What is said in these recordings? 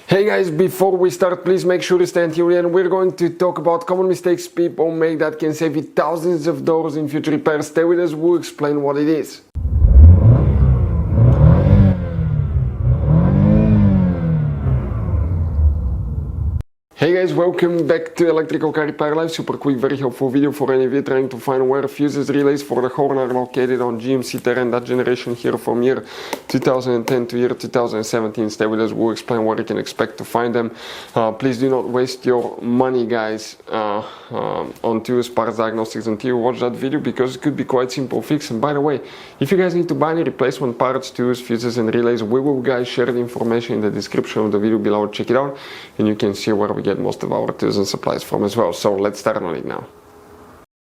Hey guys, before we start, please make sure to stay until the end. We're going to talk about common mistakes people make that can save you thousands of dollars in future repairs. Stay with us, we'll explain what it is. Hey guys, welcome back to Electrical Car Repair Live. Super quick, very helpful video for any of you trying to find where fuses relays for the horn are located on GMC Terrain, that generation here from year 2010 to year 2017. Stay with us, we'll explain what you can expect to find them. Please do not waste your money, guys, on tools, parts diagnostics until you watch that video, because it could be quite simple fix. And by the way, if you guys need to buy any replacement parts, tools, fuses and relays, we will guys share the information in the description of the video below. Check it out and you can see where we get most of our tools and supplies from as well. So let's start on it now.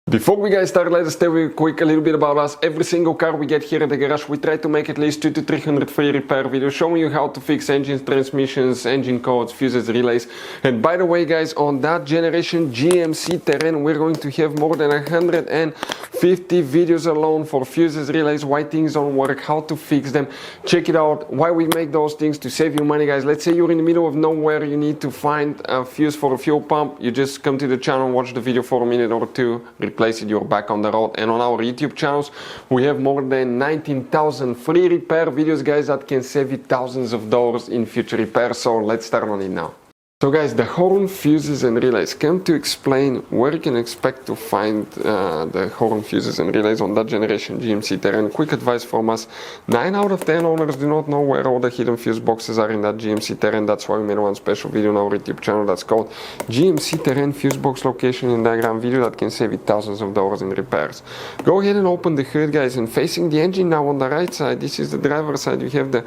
Before we guys start, let us tell you quick a little bit about us. Every single car we get here at the garage, we try to make at least 200 to 300 free repair videos showing you how to fix engines, transmissions, engine codes, fuses, relays. And by the way guys, on that generation GMC Terrain, we're going to have more than 150 videos alone for fuses, relays, why things don't work, how to fix them. Check it out, why we make those things to save you money, guys. Let's say you're in the middle of nowhere, you need to find a fuse for a fuel pump. You just come to the channel, watch the video for a minute or two, replace it, you're back on the road. And on our YouTube channels, we have more than 19,000 free repair videos, guys, that can save you thousands of dollars in future repairs. So let's start on it now. So guys, the horn, fuses and relays come to explain where you can expect to find the horn, fuses and relays on that generation GMC Terrain. Quick advice from us: 9 out of 10 owners do not know where all the hidden fuse boxes are in that GMC Terrain. That's why we made one special video on our YouTube channel that's called GMC Terrain Fuse Box Location and Diagram video that can save you thousands of dollars in repairs. Go ahead and open the hood, guys, and facing the engine now on the right side, this is the driver's side, you have the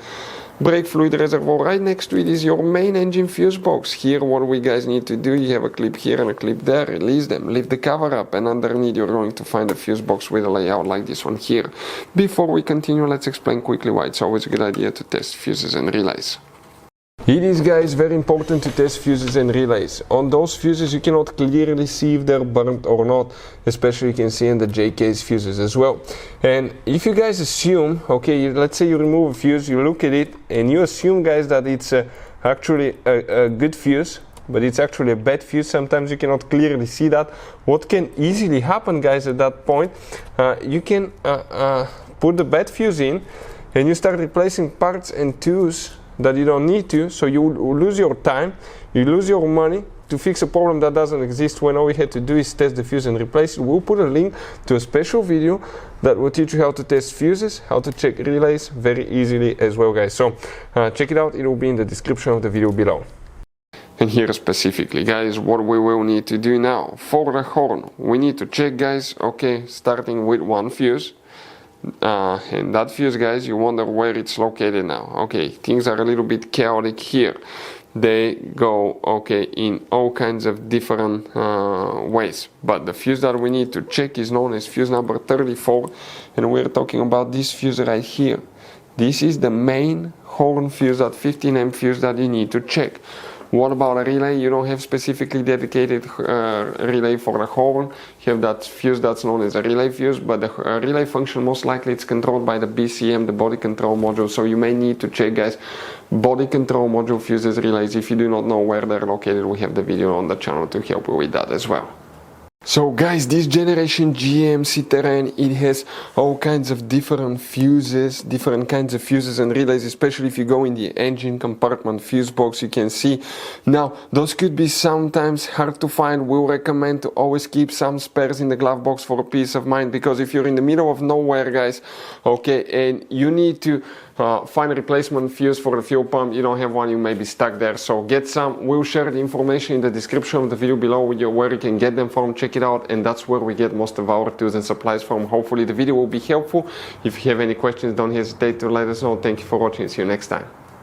brake fluid reservoir. Right next to it is your main engine fuse box. Here what we guys need to do, you have a clip here and a clip there, release them, lift the cover up, and underneath you're going to find a fuse box with a layout like this one here. Before we continue, let's explain quickly why it's always a good idea to test fuses and relays. It is, guys, very important to test fuses and relays. On those fuses you cannot clearly see if they're burnt or not, especially you can see in the J-case fuses as well. And if you guys assume, okay, let's say you remove a fuse, you look at it and you assume, guys, that it's actually a good fuse, but it's actually a bad fuse, sometimes you cannot clearly see that. What can easily happen, guys, at that point, you can put the bad fuse in and you start replacing parts and tools that you don't need to, so you lose your time, you lose your money to fix a problem that doesn't exist, when all we had to do is test the fuse and replace it. We'll put a link to a special video that will teach you how to test fuses, how to check relays very easily as well, guys. So check it out, it will be in the description of the video below. And here specifically, guys, what we will need to do now for the horn, we need to check, guys, okay, starting with one fuse. And that fuse, guys, you wonder where it's located now. Okay, things are a little bit chaotic here. They go, okay, in all kinds of different ways, but the fuse that we need to check is known as fuse number 34, and we're talking about this fuse right here. This is the main horn fuse, that 15 amp fuse that you need to check. What about a relay? You don't have specifically dedicated relay for the horn. You have that fuse that's known as a relay fuse, but the relay function, most likely it's controlled by the BCM, the body control module. So you may need to check, guys, body control module fuses, relays. If you do not know where they're located, we have the video on the channel to help you with that as well. So guys, this generation GMC Terrain, it has all kinds of different fuses, different kinds of fuses and relays, especially if you go in the engine compartment fuse box, you can see. Now, those could be sometimes hard to find. We'll recommend to always keep some spares in the glove box for peace of mind, because if you're in the middle of nowhere, guys, okay, and you need to find a replacement fuse for the fuel pump, you don't have one, you may be stuck there. So get some. We'll share the information in the description of the video below with you where you can get them from. Check it out, and that's where we get most of our tools and supplies from. Hopefully the video will be helpful. If you have any questions, don't hesitate to let us know. Thank you for watching. See you next time.